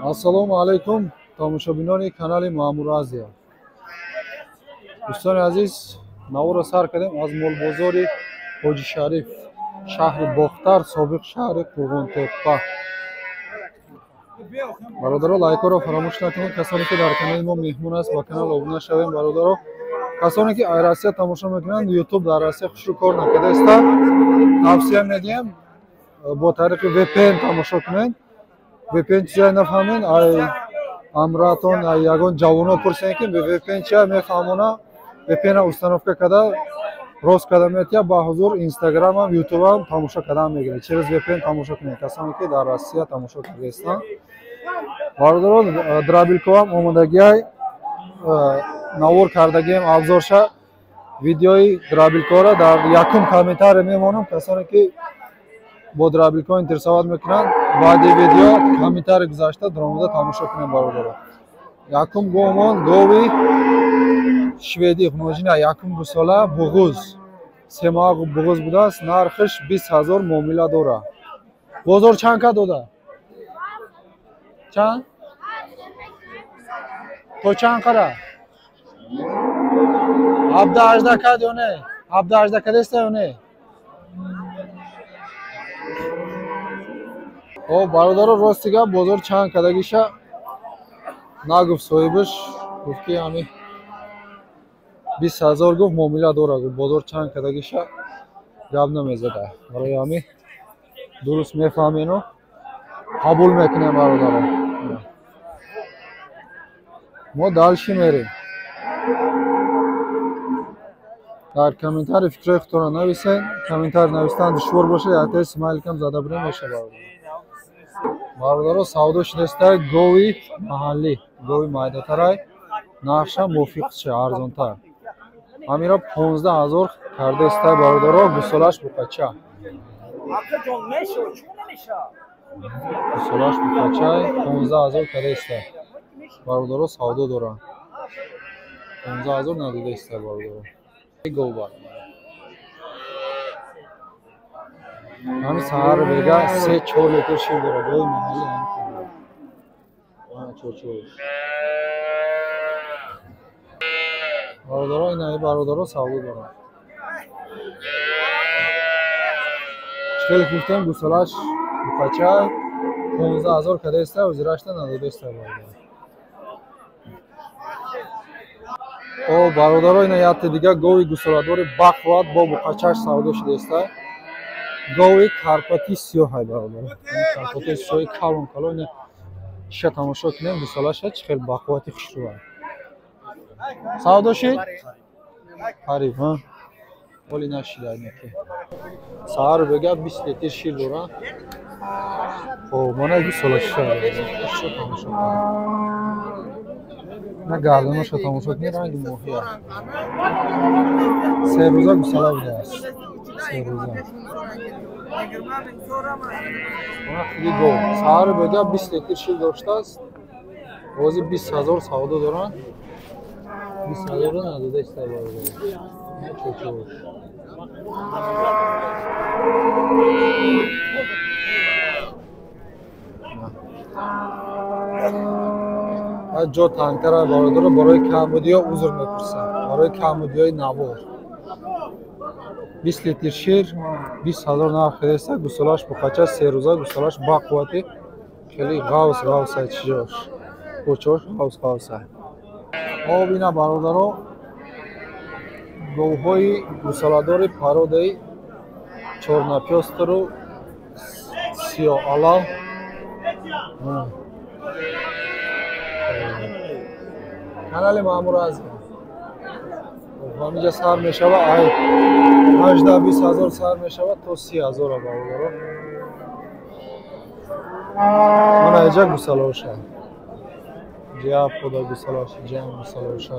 Assalomu alaykum tomoshabinoni kanali Ma'mur Aziya. Do'stlar aziz, navro sar kardem az Molbozori Hoji Sharif, shahri Boxtar, sobiq shahri Qug'untepa. Barodaro, лайкро фаромӯш накунед. Касоне ки дар канали мо меҳмон аст, ба канал обуна шавем. Бародаро, касоне ки Айросия тамошо мекунанд, YouTube дар Россия хушрӯ кор накардастанд, тавсия медиҳам бо тариқи VPN тамошо кунед. VPN чия нафаҳмед, ай амратон, ай ягон ҷавонот пурсен ки VPN чия мефаҳмона, VPN установка карда рост карда метия ба ҳузур Instagram-ам, YouTube-ам тамошо кардан мегиред. Через VPN тамошо кунед. Касоне ки дар Россия тамошо кардастанд. Бародарон, драбилковам омадагиай навор кардагием авзорша видеои драбилкора дар якум комментария мемонам. Касоне ки бо драбилко интересоват мекунанд, баъди видео комментария гузашта даромада тамошо кунем. Бародарон, якум гомон гови шведи хуножина якум гусола буғуз семоа буғуз будааст. Нархиш 20,000 муомила дора. Бозор чанд ка дода? Чанд? То чанд қара? 17 кад ё не? 17 кадеста ё не? О, бародаро, ростига бозор чанд кадагиша нагуфт соҳибиш, гуфт ки ами 20,000 гуфт муомила дора. Гуфт бозор чанд кадагиша гап намезада. Барои ами дуруст мефаҳмену қабул мекунем. Бародаро, мо далши мерем. дар комментарий фикрҳои худтонро нависед. Комментарий навистан душвор бошад, якта смайликам зада бурем мешавад. Бародаро, савдо шудаста гови маҳаллӣ, гови майдатарай, нарша мувофиқша арзонтар. Амира 15,000 кардаста. Бародаро, гусолаш буқача. Гусолаш буқачай 15,000 кардаста. Бародаро, савдо дора. 15,000 надодаста. Бародаро, гова. Ами саҳар бега 3-4 литр шир дора. Гови маҳаллӣ бародаро, инаи бародаро савдо дора. Чхел гуфтем гусолаш буқачай 15,000 кардаста, ӯзирашта надодаста. Бародаро, о бародаро, ина якта дига гови гусоладори бақват бо буқачаш савдо шудаста. Гови карпати сиёҳай. Бародаро, карпати сиёҳи калон калон. ина иша тамошо кунем. гусолаша чхел бақвати хушрӯа. Савдо шид? Қариб, ҳа? Оли нашида неки. Саҳар бега 20 литр шир дора. О, мана гусолаша. Иша тамошо кунем. На гарданоша тамошо кунем. Ранги моҳия. 3 рӯза гусола будааст. 3 рӯза. Мана худи гов. Саҳар бега 20 литр шир доштааст. Ҳозир 20,000 савдо доранд. 20,000 надодаста. Бародаро, чочор. ҷо тангтара. Бародаро, барои камбудиҳо узр мепурсам. Барои камбудиҳои навор 20 литр шир 20,000 нарх кардаста. гусолаш буқача 3 рӯза. гусолаш бақвати хеле ғавсай чиҷош. почош ғавсай. Обина бародаро, говҳои гусоладори пародаи чорнапёстру сиёалав. канали Маъмур Азия. ҳамиҷа сар мешава, ай 18-20,000 сар мешава то 30,000. Бародаро, мана иҷа гусалоша. ҷиаб худа гусалош, ҷам гусалоша.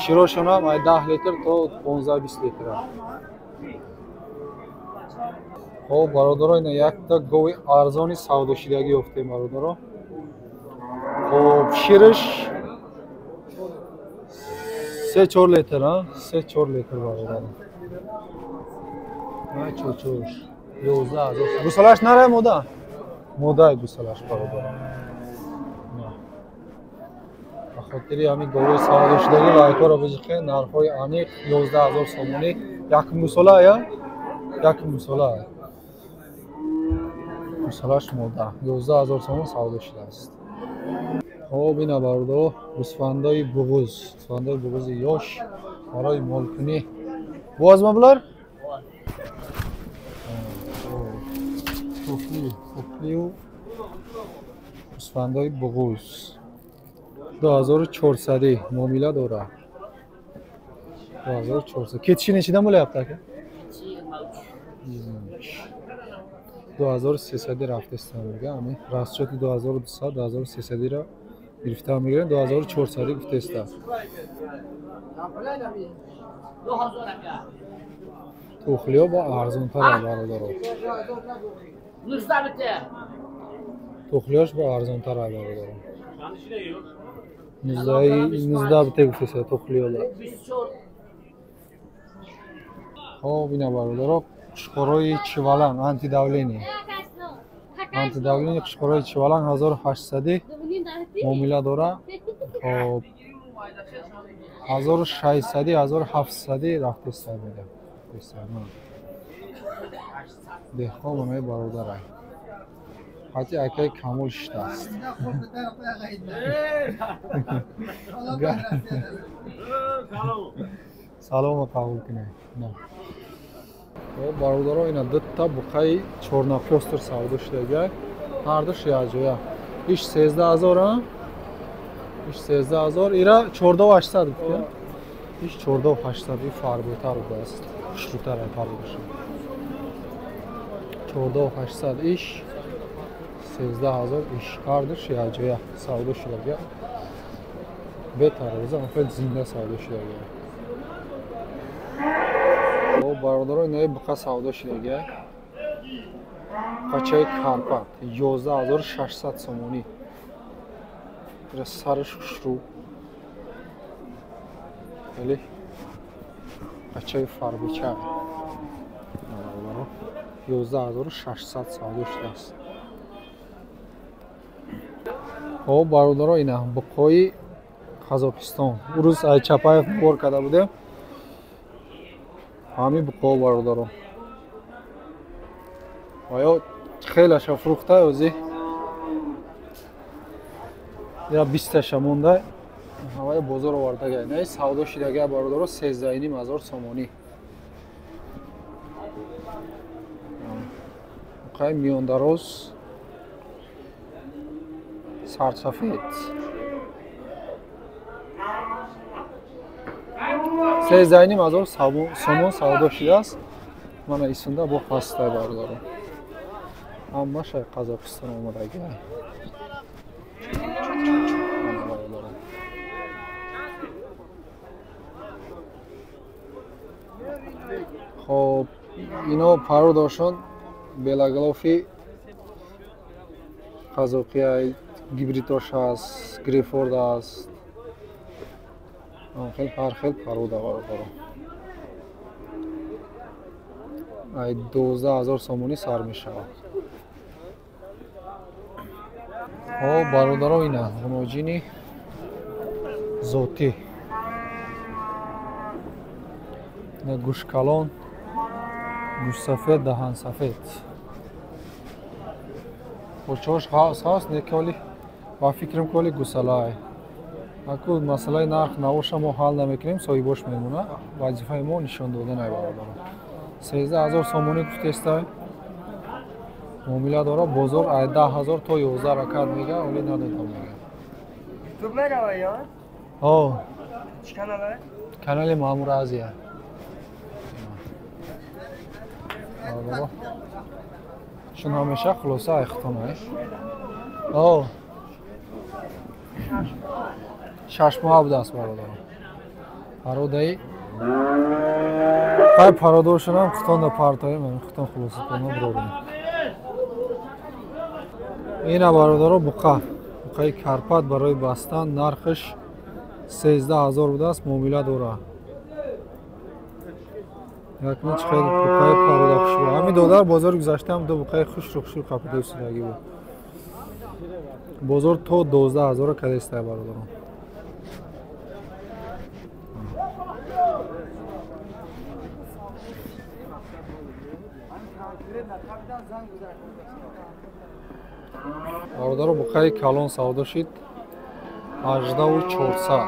широшонам ай 10 литр то 15-20 литр. О бародаро, ина якта гови арзони савдошидагӣ ёфтем. Бародаро, хоб шириш 3-4 литр, 3-4 литр. Бародаро, ай чочош 11,000. гусалаш наре мода. модаи гусалаш бародарам. ба хотири ҳамин говори савдошудаги лайкҳоро биҷиқен, нархҳои аниқ 11000 сомонӣ. Якум гусола я? Якум гусола. Гусалаш мода 11000 сомон савдо шудааст. Хоб ина бародаро гусфандаи буғуз, гусфандаи буғузи ёш барои молкунӣ. Бозма булар? Туфлию гусфандаи буғуз 2400 муомила дора. 2400. Кетиши нечидан bo'layapti aka? 2300 рафтестан мегам. Ами расчёти 2200, 2300 ро гирифта мегирем, 2400 гуфтеста. Тухлиё ба арзонтар бародаро. Тухлиёш ба арзонтар бародаро. 19 бите гуфтеста тухлиёла. Хоб ина бародаро қушқорои чивалан антидавление. Антидавление қушқорои чивалан 1800 муомила дора. Хоб 1600 1700 рафтеста мега. Деҳқон мамаи бародарай. ҳати акаи камул шидааст. Салома қабул кунед. бародаро ина дутта буқаи чорнапёстр савдо шудага. Ҳар ду шияҷоя. Иш 13000 а? Иш 13000. Ира 14800 буд. Иш 14800 и фарботар будааст. Хушрӯтар фарбоша. 14800 иш 13000 иш. Ҳар ду шияҷоя савдо шудага. Бетар роза фақат зинда савдо шудага. бародаро инаи буқа савдо шудага. Қачаи карпат 11600 сомонӣ. Ира сараш хушрӯ. Вале қачаи фарбича. Бародаро 11600 савдо шудааст. Хоб бародаро ина буқои Қозоқистон. Урус Айчапаев бор карда будем. ҳамин буқо бародаро. Оё хелаша фрухта ози. Я 20таша монда. Ҳаваи бозор овардага. Не савдо шудага бародаро 13500 сомонӣ. Буқаи миёндароз сарсафед. 13500 сомон савдо шудааст. Мана исунда бо хастай бародаро. Ҳамашай Қозоқистон омадага. Хоб ино пародошон белаглофи қазоқияй гибридош аст, грифорд аст. ҳар хел парода бародаро. ай 12000 сомонӣ сар мешавад. Хоб бародаро ина ғуноҷини зотӣ. ина гӯшкалон, гӯшсафед, даҳансафед. почош ҳаст неколи ба фикрам коли гусалай. Аку масъалаи нарх навоша мо ҳал намекунем, соҳибош мемона. Вазифаи мо нишон доданай бародаро. 13000 сомонӣ гуфтеста. муомила дора бозор 10000 то 11 ракат мега, оли надодам мега. YouTube меравад ё? О. Чӣ канале? Канали Маъмур Азия. Бародаро. Шун ҳамеша хулоса айхтонай. О. 6 моҳ будааст бародаро. пародаи қай пародошунам хутонда партои мен хутон хулоса кунам брорум. ина бародаро буқаи карпат барои бастан нархаш 13000 будааст, муомила дора. Якмин чӣ хел буқаи парода хушрӯ. Ҳамин додар бозори гузашта ҳам ду буқаи хушрӯ қапида истодаги буд. бозор то 12000 кадеста бародарон. бародаро буқаи калон савдо шид 18400.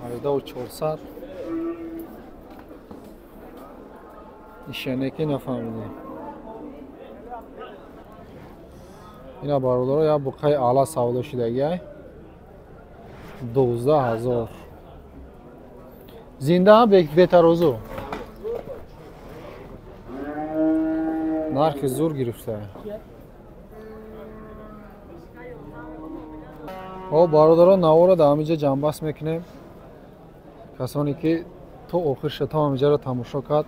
18400 ишене ки нафаҳмидем. ина бародаро як буқаи ала савдо шидагиай 12000. зинда бетарозу нархи зур гирифта. бародаро навора дар ҳамиҷа ҷамъбаст мекунем. касоне ки то охирша то ҳамиҷаро тамошо кард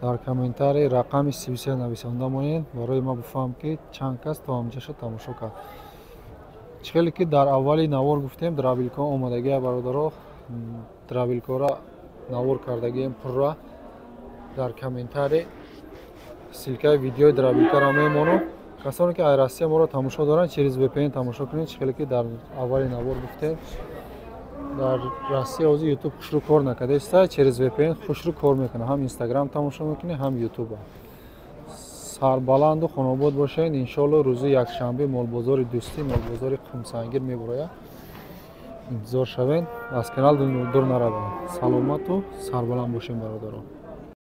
дар комментарии рақами 33 нависонда моед барои ма бифаҳм ки чанд кас то ҳамиҷаша тамошо кард. чӣ хеле ки дар аввали навор гуфтем драбилкор омадагия бародаро драбилкора навор кардагием пурра дар комментари силкаи видеои драбилкора мемонад. касоне ки айросия моро тамошо доранд через VPN тамошо кунед. чӣ хеле ки дар аввали навор гуфтем дар Россия ҳозир YouTube хушрӯ кор накардааст. через VPN хушрӯ кор мекунад. ҳам Instagram тамошо мекунед, ҳам YouTube. сарбаланду хонобод бошед. иншоалло рӯзи якшанбе молбозори дӯстӣ, молбозори Қумсангир мебарояд. интизор шавед. аз канал дур наравед. саломату сарбаланд бошед бародарон.